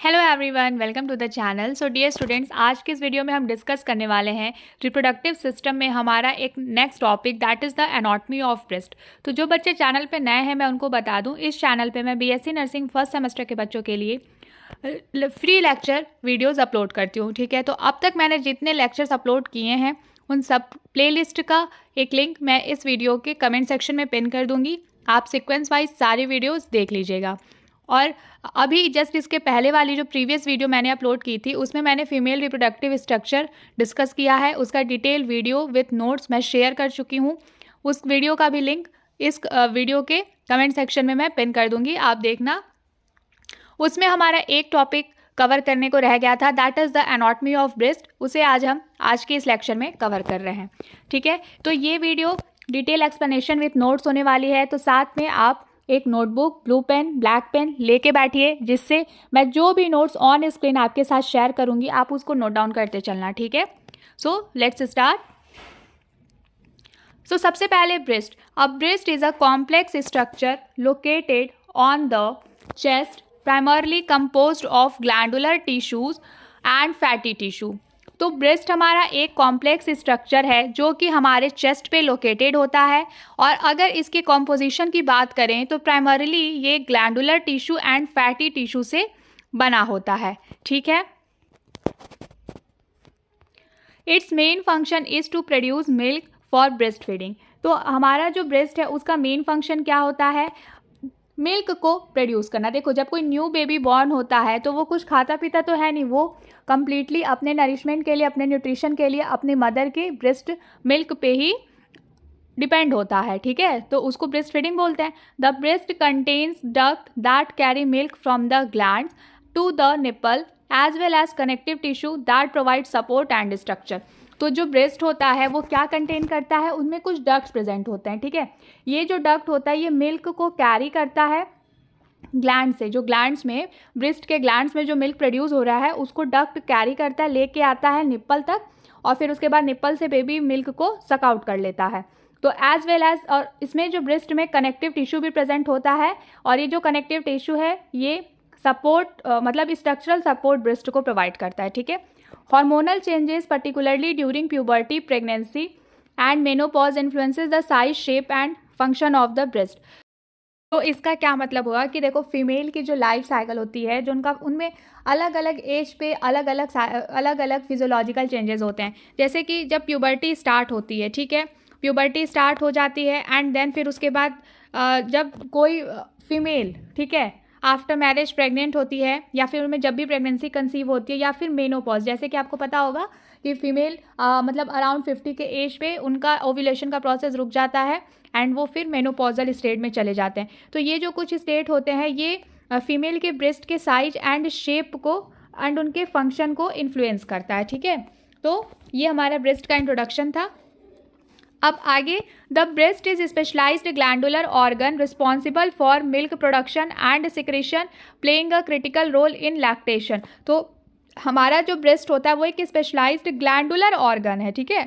Hello everyone, welcome to the channel. So dear students, आज के इस वीडियो में हम डिस्कस करने वाले हैं रिप्रोडक्टिव सिस्टम में हमारा एक next topic that is the anatomy of breast. तो जो बच्चे चैनल पे नए हैं मैं उनको बता दूं, इस चैनल पे मैं बीएससी नर्सिंग फर्स्ट सेमेस्टर के बच्चों के लिए फ्री लेक्चर वीडियोज़ अपलोड करती हूँ। ठीक है, तो अब तक मैंने जितने लेक्चर्स अपलोड किए हैं उन सब प्लेलिस्ट का एक लिंक मैं इस वीडियो के कमेंट सेक्शन में पिन कर दूँगी। आप सीक्वेंस वाइज सारे वीडियोज़ देख लीजिएगा। और अभी जस्ट इसके पहले वाली जो प्रीवियस वीडियो मैंने अपलोड की थी उसमें मैंने फीमेल रिप्रोडक्टिव स्ट्रक्चर डिस्कस किया है, उसका डिटेल वीडियो विथ नोट्स मैं शेयर कर चुकी हूँ। उस वीडियो का भी लिंक इस वीडियो के कमेंट सेक्शन में मैं पिन कर दूंगी, आप देखना। उसमें हमारा एक टॉपिक कवर करने को रह गया था, that is the anatomy of breast. उसे हम आज के इस लेक्चर में कवर कर रहे हैं। ठीक है, तो ये video detail explanation with notes होने वाली है, तो साथ में आप एक notebook, blue pen, black pen लेके बैठिए, जिससे मैं जो भी नोट्स ऑन स्क्रीन आपके साथ शेयर करूंगी आप उसको नोट डाउन करते चलना। ठीक है, सो लेट्स स्टार्ट। सो सबसे पहले ब्रेस्ट। अब breast is a complex structure located on the chest, primarily composed of glandular tissues and fatty tissue. तो ब्रेस्ट हमारा एक कॉम्प्लेक्स स्ट्रक्चर है जो कि हमारे चेस्ट पे लोकेटेड होता है, और अगर इसके कॉम्पोजिशन की बात करें तो प्राइमरीली ये glandular tissue and fatty tissue से बना होता है। ठीक है, it's main function is to produce milk for breast feeding. तो हमारा जो ब्रेस्ट है उसका मेन फंक्शन क्या होता है? मिल्क को प्रोड्यूस करना। देखो, जब कोई न्यू बेबी बॉर्न होता है तो वो कुछ खाता पीता तो है नहीं, वो कम्प्लीटली अपने नरिशमेंट के लिए, अपने न्यूट्रिशन के लिए अपनी मदर के ब्रेस्ट मिल्क पे ही डिपेंड होता है। ठीक है, तो उसको ब्रेस्ट फीडिंग बोलते हैं। The breast contains duct that carry milk from the glands to the nipple as well as connective tissue that provide support and structure. तो जो ब्रेस्ट होता है वो क्या कंटेन करता है? उनमें कुछ डक्ट्स प्रेजेंट होते हैं। ठीक है, ये जो डक्ट होता है ये मिल्क को कैरी करता है ग्लैंड से। जो ग्लैंड्स में, ब्रेस्ट के ग्लैंड्स में जो मिल्क प्रोड्यूस हो रहा है उसको डक्ट कैरी करता है, लेके आता है निप्पल तक, और फिर उसके बाद निप्पल से बेबी मिल्क को सक आउट कर लेता है। तो एज वेल एज, और इसमें जो ब्रेस्ट में कनेक्टिव टिश्यू भी प्रेजेंट होता है, और ये जो कनेक्टिव टिश्यू है ये सपोर्ट मतलब स्ट्रक्चरल सपोर्ट ब्रेस्ट को प्रोवाइड करता है। ठीक है, hormonal changes particularly during puberty, pregnancy and menopause influences the size, shape and function of the breast. तो इसका क्या मतलब हुआ कि देखो, फीमेल की जो लाइफ साइकिल होती है, जो उनका, उनमें अलग अलग एज पे अलग अलग फिजियोलॉजिकल चेंजेस होते हैं। जैसे कि जब प्यूबर्टी स्टार्ट होती है, ठीक है, प्यूबर्टी स्टार्ट हो जाती है एंड देन फिर उसके बाद जब कोई फीमेल, ठीक है, आफ्टर मैरिज प्रेग्नेंट होती है, या फिर उनमें जब भी प्रेगनेंसी कंसीव होती है, या फिर मेनोपॉज, जैसे कि आपको पता होगा कि फीमेल मतलब अराउंड 50 के एज पे उनका ओव्यूलेशन का प्रोसेस रुक जाता है एंड वो फिर मेनोपॉजल स्टेट में चले जाते हैं। तो ये जो कुछ स्टेट होते हैं ये फीमेल के ब्रेस्ट के साइज एंड शेप को एंड उनके फंक्शन को इन्फ्लुएंस करता है। ठीक है, तो ये हमारा ब्रेस्ट का इंट्रोडक्शन था। अब आगे, the breast is specialised glandular organ responsible for milk production and secretion, playing a critical role in lactation. तो हमारा जो ब्रेस्ट होता है वो एक स्पेशलाइज्ड ग्लैंडुलर ऑर्गन है। ठीक है,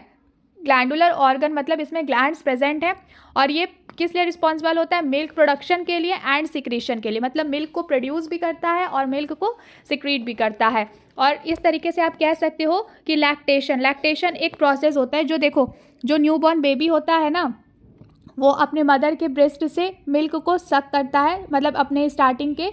ग्लैंडुलर ऑर्गन मतलब इसमें ग्लैंड्स प्रेजेंट है, और ये किस लिए रिस्पॉन्सिबल होता है? मिल्क प्रोडक्शन के लिए एंड सिक्रीशन के लिए, मतलब मिल्क को प्रोड्यूस भी करता है और मिल्क को सिक्रीट भी करता है। और इस तरीके से आप कह सकते हो कि लैक्टेशन एक प्रोसेस होता है जो, देखो, जो न्यूबॉर्न बेबी होता है ना, वो अपने मदर के ब्रेस्ट से मिल्क को सक करता है, मतलब अपने स्टार्टिंग के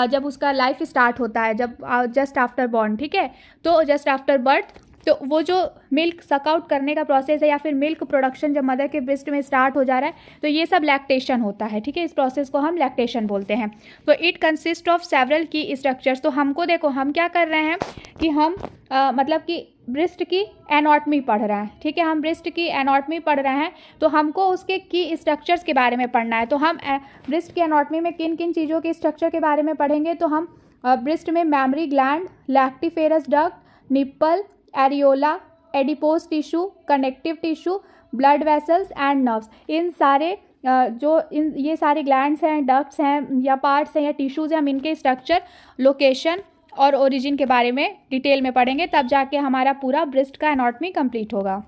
जब उसका लाइफ स्टार्ट होता है, जब जस्ट आफ्टर बॉर्न, ठीक है, तो जस्ट आफ्टर बर्थ, तो वो जो मिल्क सक आउट करने का प्रोसेस है या फिर मिल्क प्रोडक्शन जब मदर के ब्रेस्ट में स्टार्ट हो जा रहा है, तो ये सब लैक्टेशन होता है। ठीक है, इस प्रोसेस को हम लैक्टेशन बोलते हैं। तो इट कंसिस्ट ऑफ सेवरल की स्ट्रक्चर्स। तो हमको देखो, हम क्या कर रहे हैं कि हम मतलब कि ब्रेस्ट की एनाटॉमी पढ़ रहे हैं। ठीक है, हम ब्रेस्ट की एनाटॉमी पढ़ रहे हैं, तो हमको उसके की स्ट्रक्चर्स के बारे में पढ़ना है। तो हम ब्रेस्ट की एनाटॉमी में किन किन चीज़ों के स्ट्रक्चर के बारे में पढ़ेंगे? तो हम ब्रेस्ट में mammary gland, lactiferous duct, nipple, areola, adipose tissue, connective tissue, blood vessels and nerves, इन सारे ये सारे ग्लैंड्स हैं, डक्ट्स हैं या पार्ट्स हैं या टिश्यूज़ हैं, हम इनके स्ट्रक्चर, लोकेशन और ओरिजिन के बारे में डिटेल में पढ़ेंगे, तब जाके हमारा पूरा ब्रेस्ट का एनाटॉमी कंप्लीट होगा।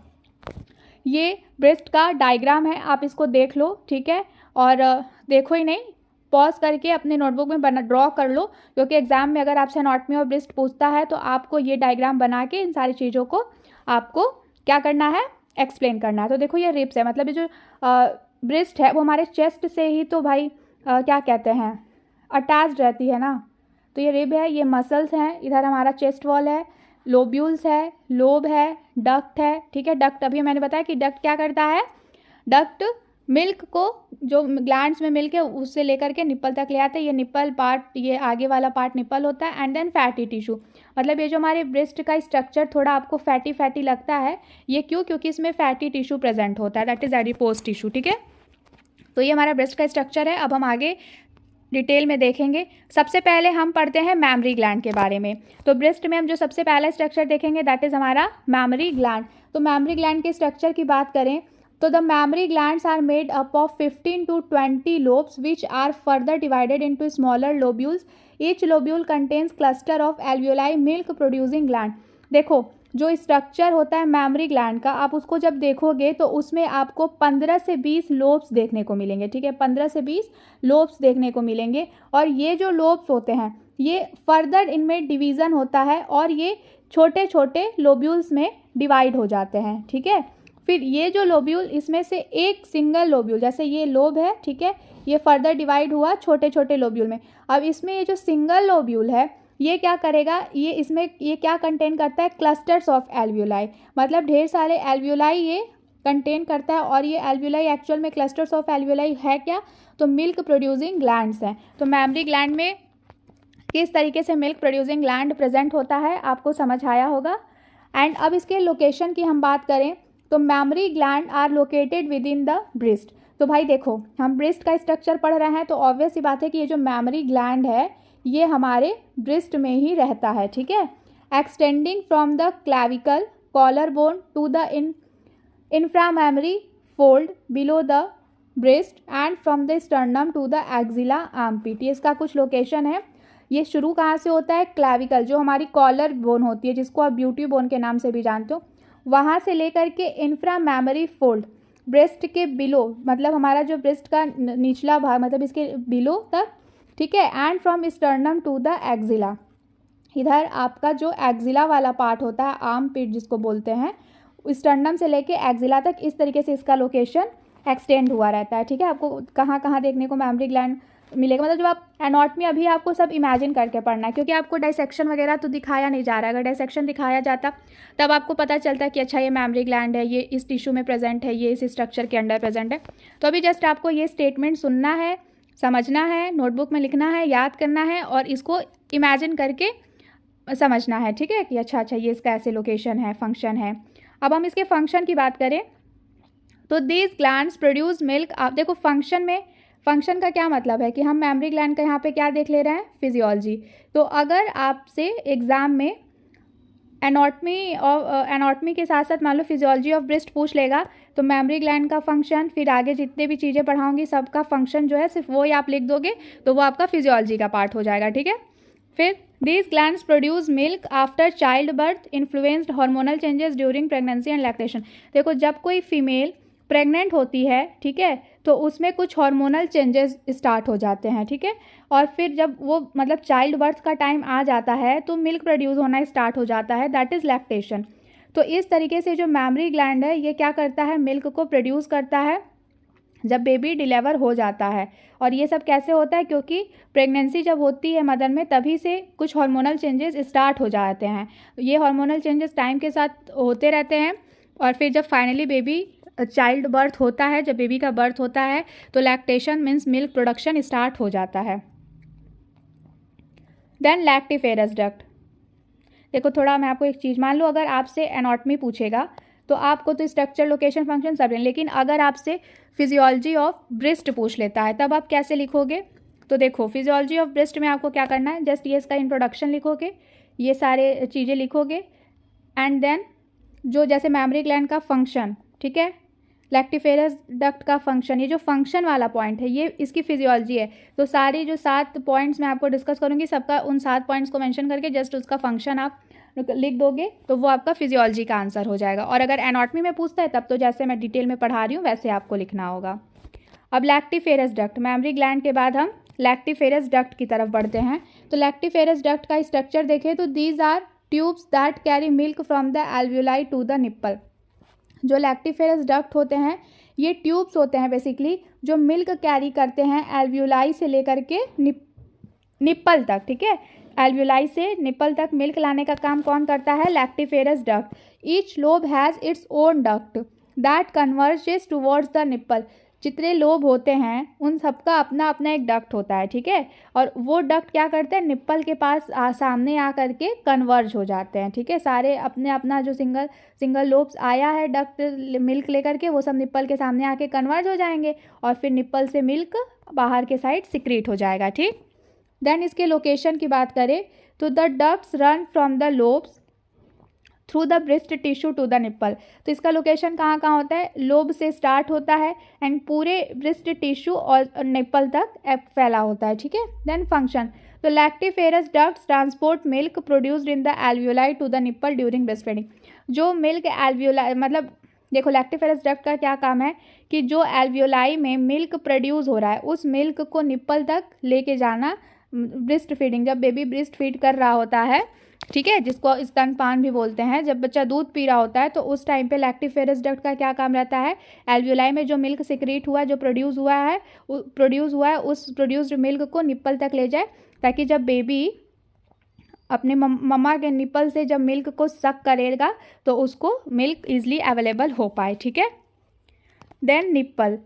ये ब्रेस्ट का डायग्राम है, आप इसको देख लो। ठीक है, और देखो ही नहीं, पॉज करके अपने नोटबुक में ड्रॉ कर लो, क्योंकि एग्जाम में अगर आपसे एनाटॉमी ऑफ ब्रेस्ट पूछता है तो आपको ये डायग्राम बना के इन सारी चीज़ों को आपको क्या करना है, एक्सप्लेन करना है। तो देखो ये रिब्स है, मतलब ये जो ब्रेस्ट है वो हमारे चेस्ट से ही तो भाई क्या कहते हैं अटैच्ड रहती है ना। तो ये रिब है, ये मसल्स हैं, इधर हमारा चेस्ट वॉल है, लोब्यूल्स है, लोब है, डक्ट है, ठीक है। डक्ट अभी मैंने बताया कि डक्ट क्या करता है, डक्ट मिल्क को जो ग्लैंड्स में मिल्क है उससे लेकर के निप्पल तक ले आते हैं। ये निप्पल पार्ट, ये आगे वाला पार्ट निप्पल होता है। एंड देन फैटी टिश्यू, मतलब ये जो हमारे ब्रेस्ट का स्ट्रक्चर थोड़ा आपको फैटी फैटी लगता है, ये क्यों, क्योंकि इसमें फैटी टिश्यू प्रेजेंट होता है, दैट इज एडिपोज टिश्यू, ठीक है। तो ये हमारा ब्रेस्ट का स्ट्रक्चर है। अब हम आगे डिटेल में देखेंगे। सबसे पहले हम पढ़ते हैं मैमरी ग्लैंड के बारे में। तो ब्रेस्ट में हम जो सबसे पहला स्ट्रक्चर देखेंगे दैट इज़ हमारा मैमरी ग्लैंड। तो मैमरी ग्लैंड के स्ट्रक्चर की बात करें तो the mammary glands are made up of 15 to 20 lobes which are further divided into smaller lobules. Each lobule contains cluster of alveoli milk producing gland. देखो जो structure होता है मैमरी ग्लैंड का, आप उसको जब देखोगे तो उसमें आपको 15 से 20 लोब्स देखने को मिलेंगे, ठीक है। 15 से 20 लोब्स देखने को मिलेंगे। और ये जो लोब्स होते हैं ये फर्दर इनमें डिवीज़न होता है और ये छोटे छोटे लोब्यूल्स में डिवाइड हो जाते हैं, ठीक है। फिर ये जो लोब्यूल, इसमें से एक सिंगल लोब्यूल, जैसे ये लोब है, ठीक है, ये फर्दर डिवाइड हुआ छोटे छोटे लोब्यूल में। अब इसमें ये जो सिंगल लोब्यूल है ये क्या करेगा, ये इसमें ये क्या कंटेन करता है, क्लस्टर्स ऑफ एल्वियोलाई, मतलब ढेर सारे एल्वियोलाई ये कंटेन करता है। और ये एल्वियोलाई एक्चुअल में क्लस्टर्स ऑफ एल्वियोलाई है क्या, तो मिल्क प्रोड्यूसिंग ग्लैंड्स हैं। तो मैमरी ग्लैंड में किस तरीके से मिल्क प्रोड्यूसिंग ग्लैंड प्रेजेंट होता है आपको समझ आया होगा। एंड अब इसके लोकेशन की हम बात करें तो mammary gland are located within the breast. तो भाई देखो हम ब्रेस्ट का स्ट्रक्चर पढ़ रहे हैं तो ऑब्वियस सी बात है कि ये जो मैमरी ग्लैंड है ये हमारे ब्रेस्ट में ही रहता है, ठीक है। Extending from the clavicle collar bone to the inframammary fold below the breast and from the sternum to the axilla armpit. ये इसका कुछ लोकेशन है। ये शुरू कहाँ से होता है, क्लैविकल, जो हमारी कॉलर बोन होती है जिसको आप ब्यूटी बोन के नाम से भी जानते हो, वहाँ से लेकर के इंफ्रामैमरी फोल्ड ब्रेस्ट के बिलो, मतलब हमारा जो ब्रेस्ट का निचला भाग, मतलब इसके बिलो तक, ठीक है। And from sternum to the axilla, इधर आपका जो एक्जिला वाला पार्ट होता है, आर्म पिट जिसको बोलते हैं, स्टर्नम से लेके एक्जिला तक इस तरीके से इसका लोकेशन एक्सटेंड हुआ रहता है, ठीक है। आपको कहाँ कहाँ देखने को मैमरी ग्लैंड मिलेगा, मतलब जब आप एनाटॉमी अभी आपको सब इमेजिन करके पढ़ना है, क्योंकि आपको डाइसेक्शन वगैरह तो दिखाया नहीं जा रहा है। अगर डाइसेक्शन दिखाया जाता तब आपको पता चलता है कि अच्छा ये मैमरी ग्लैंड है, ये इस टिश्यू में प्रेजेंट है, ये इस स्ट्रक्चर के अंडर प्रेजेंट है। तो अभी जस्ट आपको ये स्टेटमेंट सुनना है, समझना है, नोटबुक में लिखना है, याद करना है और इसको इमेजिन करके समझना है, ठीक है, कि अच्छा ये इसका ऐसे लोकेशन है, फंक्शन है। अब हम इसके फंक्शन की बात करें तो दीज ग्लैंड्स प्रोड्यूस मिल्क। आप देखो फंक्शन में, फंक्शन का क्या मतलब है कि हम मैमरी ग्लैंड का यहाँ पे क्या देख ले रहे हैं, फिजियोलॉजी। तो अगर आपसे एग्ज़ाम में एनाटॉमी के साथ साथ मान लो फिजियोलॉजी ऑफ ब्रेस्ट पूछ लेगा तो मैमरी ग्लैंड का फंक्शन, फिर आगे जितने भी चीज़ें पढ़ाऊंगी सबका फंक्शन जो है सिर्फ वो ही आप लिख दोगे तो वो आपका फिजियोलॉजी का पार्ट हो जाएगा, ठीक है। फिर these glands produce milk after child birth influenced hormonal changes during pregnancy and lactation. देखो जब कोई फीमेल प्रेग्नेंट होती है, ठीक है, तो उसमें कुछ हार्मोनल चेंजेस स्टार्ट हो जाते हैं, ठीक है। और फिर जब वो मतलब चाइल्ड बर्थ का टाइम आ जाता है तो मिल्क प्रोड्यूस होना स्टार्ट हो जाता है, दैट इज़ लैक्टेशन। तो इस तरीके से जो मैमरी ग्लैंड है ये क्या करता है, मिल्क को प्रोड्यूस करता है जब बेबी डिलीवर हो जाता है। और ये सब कैसे होता है, क्योंकि प्रेगनेंसी जब होती है मदर में तभी से कुछ हार्मोनल चेंजेस स्टार्ट हो जाते हैं। ये हार्मोनल चेंजेस टाइम के साथ होते रहते हैं और फिर जब फाइनली बेबी चाइल्ड बर्थ होता है, जब बेबी का बर्थ होता है तो lactation means milk production start हो जाता है। Then lactiferous duct. देखो थोड़ा मैं आपको एक चीज़, मान लो अगर आपसे एनाटॉमी पूछेगा तो आपको तो स्ट्रक्चर, लोकेशन, फंक्शन सब, लेकिन अगर आपसे फिजियोलॉजी ऑफ ब्रेस्ट पूछ लेता है तब आप कैसे लिखोगे। तो देखो फिजियोलॉजी ऑफ ब्रेस्ट में आपको क्या करना है, जस्ट ये इसका इंट्रोडक्शन लिखोगे, ये सारे चीज़ें लिखोगे एंड देन जो जैसे मैमरी ग्लैंड का फंक्शन, ठीक है, लैक्टिफेरस डक्ट का फंक्शन, ये जो फंक्शन वाला पॉइंट है ये इसकी फिजियोलॉजी है। तो सारी जो 7 पॉइंट्स मैं आपको डिस्कस करूँगी सबका, उन 7 पॉइंट्स को मेंशन करके जस्ट उसका फंक्शन आप लिख दोगे तो वो आपका फिजियोलॉजी का आंसर हो जाएगा। और अगर एनाटॉमी में पूछता है तब तो जैसे मैं डिटेल में पढ़ा रही हूँ वैसे आपको लिखना होगा। अब लैक्टिफेरस डक्ट, मैमरी ग्लैंड के बाद हम लैक्टिफेरस डक्ट की तरफ बढ़ते हैं। तो लैक्टिफेरस डक्ट का स्ट्रक्चर देखें तो these are tubes that carry milk from the alveoli to the nipple. जो लैक्टिफेरस डक्ट होते हैं ये ट्यूब्स होते हैं बेसिकली, जो मिल्क कैरी करते हैं एल्व्यूलाई से लेकर के निप्पल तक, ठीक है। एल्व्यूलाई से निप्पल तक मिल्क लाने का काम कौन करता है? Lactiferous duct. Each lobe has its own duct that converges towards the nipple. जितने लोब होते हैं उन सबका अपना अपना एक डक्ट होता है, ठीक है। और वो डक्ट क्या करते हैं? निप्पल के पास सामने आ करके कन्वर्ज हो जाते हैं, ठीक है। सारे अपने अपना जो सिंगल लोब्स आया है डक्ट मिल्क लेकर के, वो सब निप्पल के सामने आके कन्वर्ज हो जाएंगे और फिर निप्पल से मिल्क बाहर के साइड सिक्रीट हो जाएगा, ठीक। देन इसके लोकेशन की बात करें तो the ducts run from the lobes through the breast tissue to the nipple. तो इसका लोकेशन कहाँ कहाँ होता है? लोब से स्टार्ट होता है एंड पूरे ब्रेस्ट टिश्यू और निप्पल तक फैला होता है, ठीक है। देन फंक्शन, तो lactiferous ducts transport milk produced in the alveoli to the nipple during breast feeding. जो मिल्क एल्व्यूलाई, मतलब देखो लैक्टिफेरस डक्ट का क्या काम है कि जो एल्व्यूलाई में मिल्क प्रोड्यूस हो रहा है उस मिल्क को निप्पल तक लेके जाना, ब्रेस्ट फीडिंग, जब बेबी ब्रेस्ट फीड कर रहा होता है, ठीक है, जिसको स्तनपान भी बोलते हैं, जब बच्चा दूध पी रहा होता है तो उस टाइम पे लैक्टिफेरस डक्ट का क्या काम रहता है? एल्व्यूलाई में जो मिल्क सिक्रीट हुआ, जो प्रोड्यूस हुआ है उस प्रोड्यूस्ड मिल्क को निप्पल तक ले जाए, ताकि जब बेबी अपने मम्मा के निप्पल से जब मिल्क को सक करेगा तो उसको मिल्क ईजिली अवेलेबल हो पाए, ठीक है। देन निप्पल,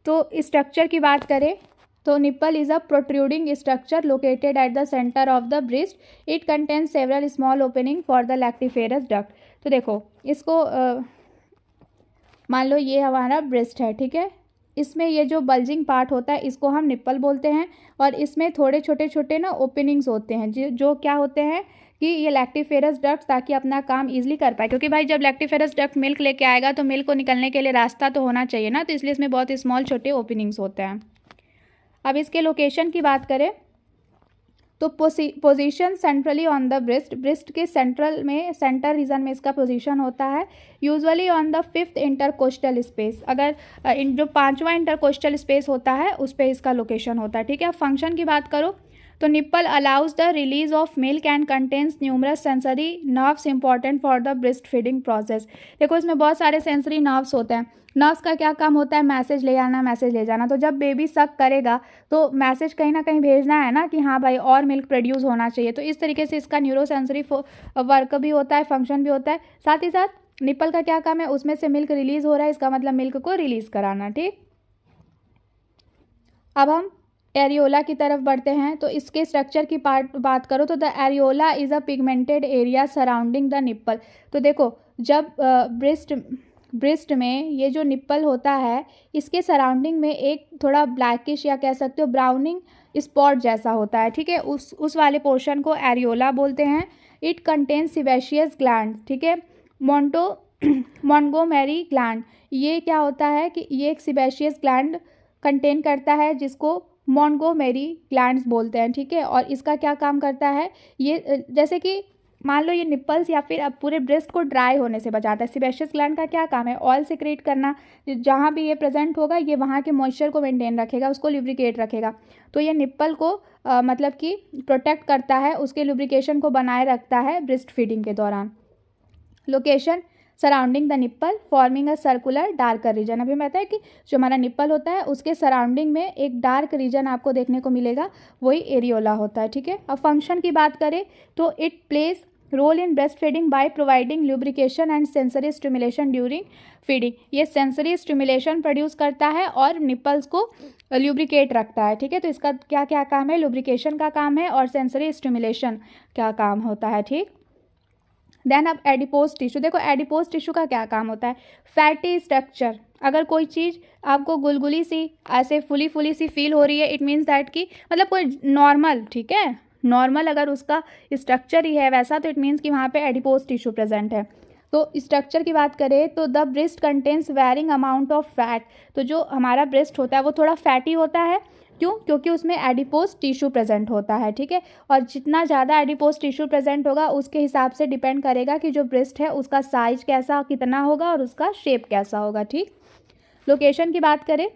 तो स्ट्रक्चर की बात करें तो nipple is a protruding structure located at the centre of the breast. It contains several small opening for the lactiferous duct. तो देखो इसको मान लो ये हमारा ब्रेस्ट है, ठीक है। इसमें ये जो बल्जिंग पार्ट होता है इसको हम निप्पल बोलते हैं और इसमें थोड़े छोटे छोटे ना ओपनिंग्स होते हैं जो क्या होते हैं कि ये लैक्टिफेरस डक्ट ताकि अपना काम इजीली कर पाए, क्योंकि भाई जब लैक्टिफेरस डक्ट मिल्क लेके आएगा तो मिल्क को निकलने के लिए रास्ता तो होना चाहिए ना, तो इसलिए इसमें बहुत स्मॉल छोटे ओपनिंग्स होते हैं। अब इसके लोकेशन की बात करें तो position centrally on the breast के सेंटर रीजन में इसका पोजीशन होता है, usually on the 5th intercostal space. अगर जो 5वां इंटरकोस्टल स्पेस होता है उस पर इसका लोकेशन होता है, ठीक है। फंक्शन की बात करो तो nipple allows the release of milk and contains numerous sensory nerves important for the breast feeding process. देखो इसमें बहुत सारे सेंसरी नर्व्स होते हैं। नर्व्स का क्या काम होता है? मैसेज ले आना, मैसेज ले जाना। तो जब बेबी सक करेगा तो मैसेज कहीं ना कहीं भेजना है ना कि हाँ भाई और मिल्क प्रोड्यूस होना चाहिए। तो इस तरीके से इसका न्यूरो सेंसरी वर्क भी होता है, फंक्शन भी होता है। साथ ही साथ निप्पल का क्या काम है? उसमें से मिल्क रिलीज हो रहा है, इसका मतलब मिल्क को रिलीज कराना, ठीक। अब हम एरियोला की तरफ बढ़ते हैं तो इसके स्ट्रक्चर की बात करो तो the areola is a pigmented area surrounding the nipple. तो देखो जब ब्रेस्ट में ये जो निप्पल होता है इसके सराउंडिंग में एक थोड़ा ब्लैकिश या कह सकते हो ब्राउनिंग स्पॉट जैसा होता है, ठीक है। उस वाले पोर्शन को एरियोला बोलते हैं। इट कंटेन्स सिबेशियस ग्लैंड, ठीक है। मोंटगोमेरी ग्लैंड, ये क्या होता है कि ये एक सिबेशियस ग्लैंड कंटेन करता है जिसको मोंटगोमेरी ग्लैंड्स बोलते हैं, ठीक है। और इसका क्या काम करता है? ये जैसे कि मान लो ये निप्पल्स या फिर अब पूरे ब्रेस्ट को ड्राई होने से बचाता है। सिबेशियस ग्लैंड का क्या काम है? ऑयल सिक्रेट करना। जहाँ भी ये प्रेजेंट होगा ये वहाँ के मॉइस्चर को मेंटेन रखेगा, उसको लुब्रिकेट रखेगा। तो ये निप्पल को मतलब कि प्रोटेक्ट करता है, उसके लुब्रिकेशन को बनाए रखता है ब्रेस्ट फीडिंग के दौरान। Location surrounding the nipple forming a circular darker region. अभी मैं बताया कि जो हमारा निप्पल होता है उसके सराउंडिंग में एक डार्क रीजन आपको देखने को मिलेगा, वही एरियोला होता है, ठीक है। अब फंक्शन की बात करें तो it plays role in breast feeding by providing lubrication and sensory stimulation during feeding. ये सेंसरी स्टिमुलेशन प्रोड्यूस करता है और निप्पल्स को ल्यूब्रिकेट रखता है, ठीक है। तो इसका क्या क्या काम है? लुब्रिकेशन का काम है और सेंसरी स्टिमुलेशन का काम होता है, ठीक। देन अब एडिपोज टिश्यू, देखो एडिपोज टिश्यू का क्या काम होता है? Fatty structure. अगर कोई चीज़ आपको गुलगुली सी ऐसे फुली सी फील हो रही है, इट मीन्स दैट कि मतलब कोई नॉर्मल, ठीक है, नॉर्मल अगर उसका स्ट्रक्चर ही है वैसा तो इट मीन्स कि वहाँ पे एडिपोज टिश्यू प्रेजेंट है। तो स्ट्रक्चर की बात करें तो the breast contains varying amount of fat. तो जो हमारा ब्रेस्ट होता है वो थोड़ा फैटी होता है, क्यों? क्योंकि उसमें एडिपोज टिश्यू प्रेजेंट होता है, ठीक है। और जितना ज़्यादा एडिपोज टिश्यू प्रेजेंट होगा उसके हिसाब से डिपेंड करेगा कि जो ब्रेस्ट है उसका साइज कैसा कितना होगा और उसका शेप कैसा होगा, ठीक। लोकेशन की बात करें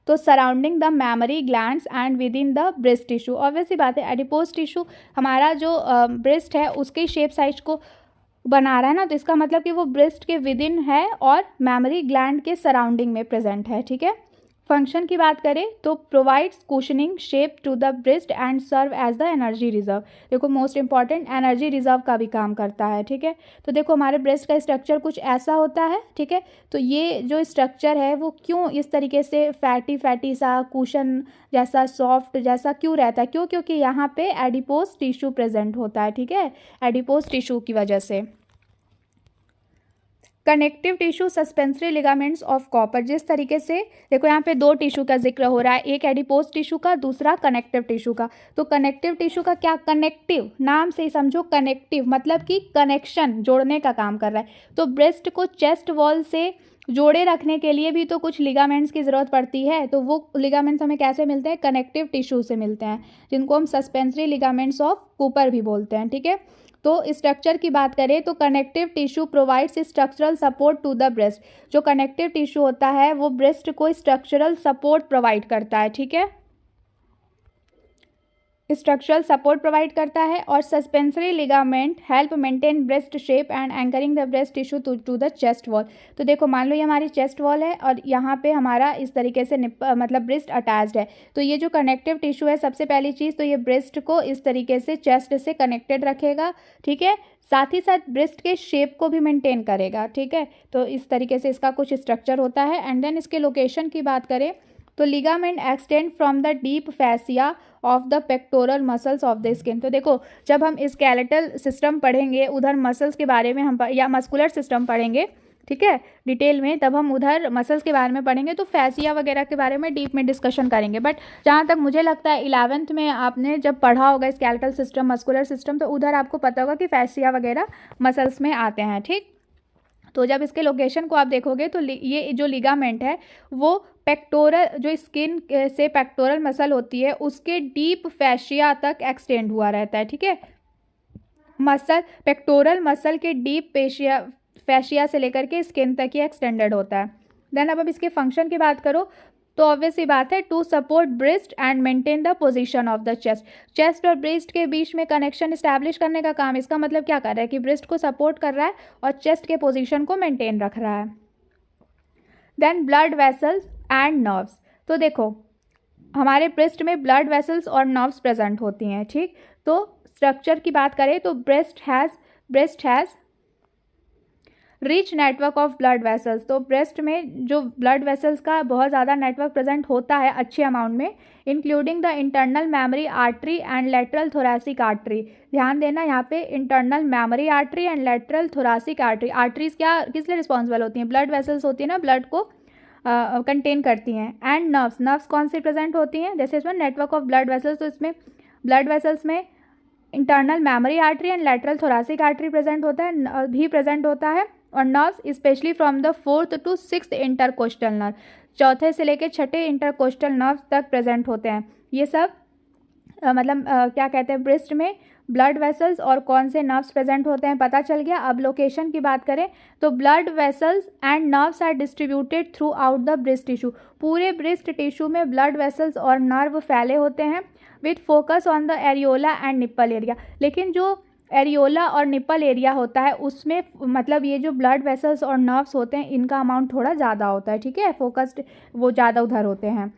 तो surrounding the mammary glands and with in the breast tissue. Obviously बात है, एडिपोज टिश्यू हमारा जो ब्रेस्ट है उसके शेप साइज को बना रहा है ना, तो इसका मतलब कि वो ब्रेस्ट के विद इन है और मैमरी ग्लैंड के सराउंडिंग में प्रेजेंट है। ठीक है। फंक्शन की बात करें तो provides cushioning shape to the breast and serve as the energy reserve. देखो मोस्ट इंपॉर्टेंट, एनर्जी रिजर्व का भी काम करता है। ठीक है। तो देखो हमारे ब्रेस्ट का स्ट्रक्चर कुछ ऐसा होता है। ठीक है। तो ये जो स्ट्रक्चर है वो क्यों इस तरीके से फैटी सा कुशन जैसा सॉफ्ट जैसा क्यों रहता है? क्योंकि यहाँ पे एडिपोज टिश्यू प्रेजेंट होता है। ठीक है। एडिपोज टिश्यू की वजह से। Connective tissue suspensory ligaments of copper. जिस तरीके से देखो यहाँ पे दो टिश्यू का जिक्र हो रहा है, एक एडिपोज टिश्यू का, दूसरा कनेक्टिव टिश्यू का। तो कनेक्टिव टिश्यू का क्या, कनेक्टिव नाम से ही समझो, कनेक्टिव मतलब कि कनेक्शन जोड़ने का काम कर रहा है। तो ब्रेस्ट को चेस्ट वॉल से जोड़े रखने के लिए भी तो कुछ लिगामेंट्स की ज़रूरत पड़ती है। तो वो लिगामेंट्स हमें कैसे मिलते हैं? कनेक्टिव टिश्यू से मिलते हैं, जिनको हम सस्पेंसरी लिगामेंट्स ऑफ कूपर भी बोलते हैं। ठीक है। तो स्ट्रक्चर की बात करें तो connective tissue provides structural support to the breast. जो कनेक्टिव टिश्यू होता है वो ब्रेस्ट को स्ट्रक्चरल सपोर्ट प्रोवाइड करता है। ठीक है। स्ट्रक्चरल सपोर्ट प्रोवाइड करता है। और suspensory ligament help maintain breast shape and anchoring the breast tissue to the chest wall. तो देखो मान लो ये हमारी चेस्ट वॉल है और यहाँ पे हमारा इस तरीके से मतलब ब्रेस्ट अटैच्ड है। तो ये जो कनेक्टिव टिश्यू है, सबसे पहली चीज़ तो ये ब्रेस्ट को इस तरीके से चेस्ट से कनेक्टेड रखेगा। ठीक है। साथ ही साथ ब्रेस्ट के शेप को भी मेंटेन करेगा। ठीक है। तो इस तरीके से इसका कुछ स्ट्रक्चर होता है। एंड देन इसके लोकेशन की बात करें तो ligament extend from the deep fascia of the pectoral muscles of the skin. तो देखो जब हम स्केलेटल सिस्टम पढ़ेंगे उधर मसल्स के बारे में हम या मस्कुलर सिस्टम पढ़ेंगे, ठीक है, डिटेल में, तब हम उधर मसल्स के बारे में पढ़ेंगे तो फैसिया वगैरह के बारे में डीप में डिस्कशन करेंगे। बट जहाँ तक मुझे लगता है 11th में आपने जब पढ़ा होगा स्केलेटल सिस्टम, मस्कुलर सिस्टम, तो उधर आपको पता होगा कि फैसिया वगैरह मसल्स में आते हैं। ठीक। तो जब इसके लोकेशन को आप देखोगे तो ये जो लिगामेंट है वो पेक्टोरल, जो स्किन से पेक्टोरल मसल होती है उसके डीप फैशिया तक एक्सटेंड हुआ रहता है। ठीक है। मसल, पेक्टोरल मसल के डीप फैशिया से लेकर के स्किन तक ही एक्सटेंडेड होता है। देन अब इसके फंक्शन की बात करो तो ऑब्वियस सी बात है, to support breast and maintain the position of the chest. Chest और ब्रेस्ट के बीच में कनेक्शन इस्टेब्लिश करने का काम, इसका मतलब क्या कर रहा है कि ब्रेस्ट को सपोर्ट कर रहा है और चेस्ट के पोजीशन को मेंटेन रख रहा है। Then blood vessels and nerves. तो देखो हमारे ब्रेस्ट में ब्लड वेसल्स और नर्व्स प्रेजेंट होती हैं। ठीक। तो स्ट्रक्चर की बात करें तो breast has rich network of blood vessels. तो ब्रेस्ट में जो ब्लड वेसल्स का बहुत ज़्यादा नेटवर्क प्रेजेंट होता है अच्छे अमाउंट में, including the internal memory artery and lateral thoracic artery. ध्यान देना यहाँ पे internal memory artery and lateral thoracic artery. Arteries क्या किस लिए रिस्पॉन्सिबल होती हैं? ब्लड वेसल्स होती है ना, ब्लड को कंटेन करती हैं। एंड नर्व्स कौन सी प्रेजेंट होती हैं? जैसे इसमें नेटवर्क ऑफ ब्लड वेसल्स, तो इसमें ब्लड वेसल्स में internal memory artery and lateral thoracic artery present होता है। और nerves specially from the 4th to 6th intercostal nerve, चौथे से लेकर छठे इंटरकोस्टल नर्व तक प्रेजेंट होते हैं। ये सब क्या कहते हैं, ब्रेस्ट में ब्लड वेसल्स और कौन से नर्व्स प्रेजेंट होते हैं पता चल गया। अब लोकेशन की बात करें तो blood vessels and nerves are distributed throughout the breast tissue. पूरे ब्रेस्ट टिश्यू में ब्लड वेसल्स और नर्व फैले होते हैं with focus on the areola and nipple area. लेकिन जो एरियोला और निप्पल एरिया होता है उसमें मतलब ये जो ब्लड वेसल्स और नर्व्स होते हैं इनका अमाउंट थोड़ा ज़्यादा होता है। ठीक है। फोकस्ड वो ज़्यादा उधर होते हैं।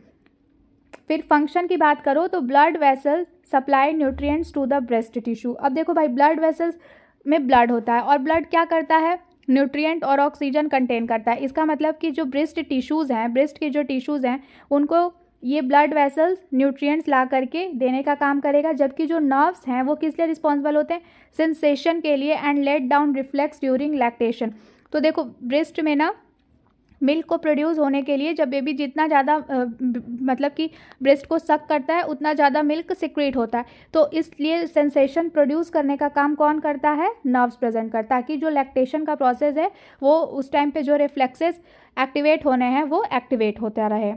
फिर फंक्शन की बात करो तो blood vessels supply nutrients to the breast tissue. अब देखो भाई ब्लड वेसल्स में ब्लड होता है और ब्लड क्या करता है? न्यूट्रिएंट और ऑक्सीजन कंटेन करता है। इसका मतलब कि जो ब्रेस्ट टिश्यूज़ हैं, ब्रेस्ट के जो टिश्यूज़ हैं उनको ये ब्लड वेसल्स न्यूट्रिएंट्स ला करके देने का काम करेगा। जबकि जो नर्व्स हैं वो किस लिए रिस्पॉन्सिबल होते हैं? सेंसेशन के लिए and let down reflex during lactation. तो देखो ब्रेस्ट में ना मिल्क को प्रोड्यूस होने के लिए जब बेबी जितना ज़्यादा मतलब कि ब्रेस्ट को सक करता है उतना ज़्यादा मिल्क सिक्रेट होता है। तो इसलिए सेंसेशन प्रोड्यूस करने का काम कौन करता है? नर्व्स प्रेजेंट करता है, ताकि जो लैक्टेशन का प्रोसेस है वो उस टाइम पे जो रिफ्लेक्सेस एक्टिवेट होने हैं वो एक्टिवेट होता रहे।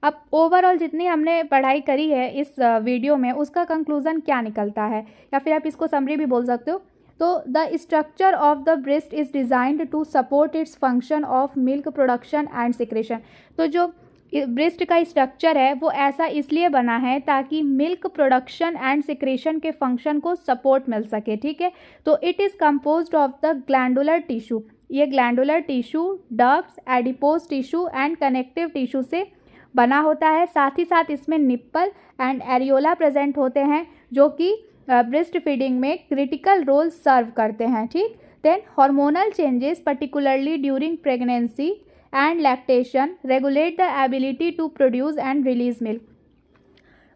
अब ओवरऑल जितनी हमने पढ़ाई करी है इस वीडियो में उसका कंक्लूज़न क्या निकलता है, या फिर आप इसको समरी भी बोल सकते हो। तो the structure of the breast is designed to support its function of milk production and secretion. तो जो ब्रेस्ट का स्ट्रक्चर है वो ऐसा इसलिए बना है ताकि मिल्क प्रोडक्शन एंड सिक्रेशन के फंक्शन को सपोर्ट मिल सके, ठीक है। तो it is composed of the glandular tissue, ये glandular tissue, ducts, adipose tissue and connective tissue से बना होता है। साथ ही साथ इसमें निप्पल एंड एरियोला प्रेजेंट होते हैं जो कि ब्रेस्ट फीडिंग में क्रिटिकल रोल सर्व करते हैं, ठीक। Then hormonal changes particularly during pregnancy and lactation regulate the ability to produce and release milk.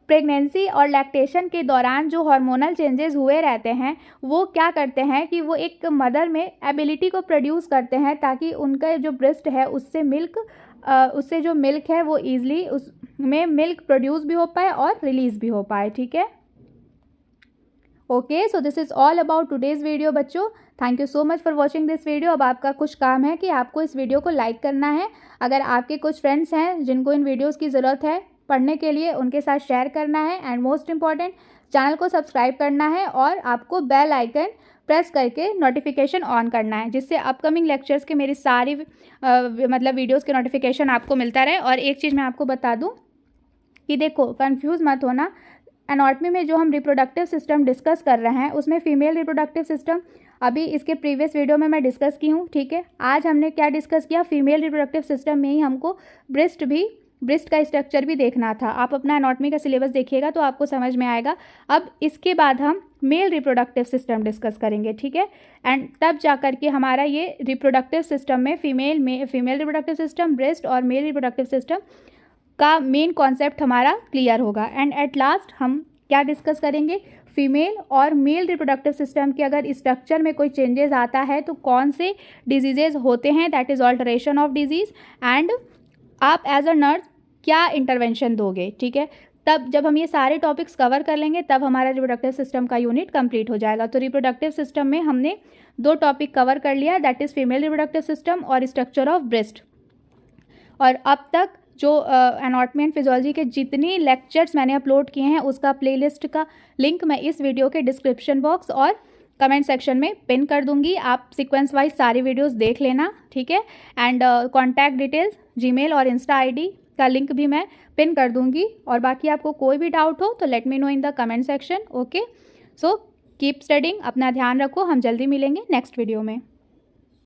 Pregnancy और लैक्टेशन के दौरान जो हार्मोनल चेंजेस हुए रहते हैं वो क्या करते हैं कि वो एक मदर में एबिलिटी को प्रोड्यूस करते हैं ताकि उनका जो ब्रेस्ट है उससे जो मिल्क है वो ईजिली उसमें मिल्क प्रोड्यूस भी हो पाए और रिलीज भी हो पाए, ठीक है। Okay, so this is all about today's video बच्चों। Thank you so much for watching this video. अब आपका कुछ काम है कि आपको इस वीडियो को लाइक करना है। अगर आपके कुछ फ्रेंड्स हैं जिनको इन वीडियोस की ज़रूरत है पढ़ने के लिए, उनके साथ शेयर करना है। एंड मोस्ट इंपॉर्टेंट, चैनल को सब्सक्राइब करना है और आपको बेल आइकन प्रेस करके नोटिफिकेशन ऑन करना है, जिससे अपकमिंग लेक्चर्स के मेरी सारी मतलब वीडियोज़ के नोटिफिकेशन आपको मिलता रहे। और एक चीज़ मैं आपको बता दूँ कि देखो, कन्फ्यूज़ मत होना, एनाटॉमी में जो हम रिप्रोडक्टिव सिस्टम डिस्कस कर रहे हैं उसमें फीमेल रिप्रोडक्टिव सिस्टम अभी इसके प्रीवियस वीडियो में मैं डिस्कस की हूँ, ठीक है। आज हमने क्या डिस्कस किया, फीमेल रिप्रोडक्टिव सिस्टम में ही हमको ब्रेस्ट का स्ट्रक्चर भी देखना था। आप अपना एनाटॉमी का सिलेबस देखिएगा तो आपको समझ में आएगा। अब इसके बाद हम मेल रिप्रोडक्टिव सिस्टम डिस्कस करेंगे, ठीक है। एंड तब जा कर के हमारा ये रिप्रोडक्टिव सिस्टम में फीमेल रिप्रोडक्टिव सिस्टम, ब्रेस्ट और मेल रिप्रोडक्टिव सिस्टम का मेन कॉन्सेप्ट हमारा क्लियर होगा। एंड एट लास्ट हम क्या डिस्कस करेंगे, फीमेल और मेल रिप्रोडक्टिव सिस्टम के अगर स्ट्रक्चर में कोई चेंजेस आता है तो कौन से डिजीजेज होते हैं, that is alteration of disease, and आप एज अ नर्स क्या इंटरवेंशन दोगे, ठीक है। तब जब हम ये सारे टॉपिक्स कवर कर लेंगे तब हमारा रिप्रोडक्टिव सिस्टम का यूनिट कंप्लीट हो जाएगा। तो रिप्रोडक्टिव सिस्टम में हमने 2 टॉपिक कवर कर लिया, that is female reproductive system और स्ट्रक्चर ऑफ ब्रेस्ट। और अब तक जो एनाटॉमी एंड फिजियोलॉजी के जितनी लेक्चर्स मैंने अपलोड किए हैं उसका प्लेलिस्ट का लिंक मैं इस वीडियो के डिस्क्रिप्शन बॉक्स और कमेंट सेक्शन में पिन कर दूंगी। आप सीक्वेंस वाइज सारी वीडियोस देख लेना, ठीक है। एंड कॉन्टैक्ट डिटेल्स, जीमेल और इंस्टा आईडी का लिंक भी मैं पिन कर दूंगी। और बाकी आपको कोई भी डाउट हो तो let me know in the comment section. Okay, so keep studying, अपना ध्यान रखो। हम जल्दी मिलेंगे नेक्स्ट वीडियो में।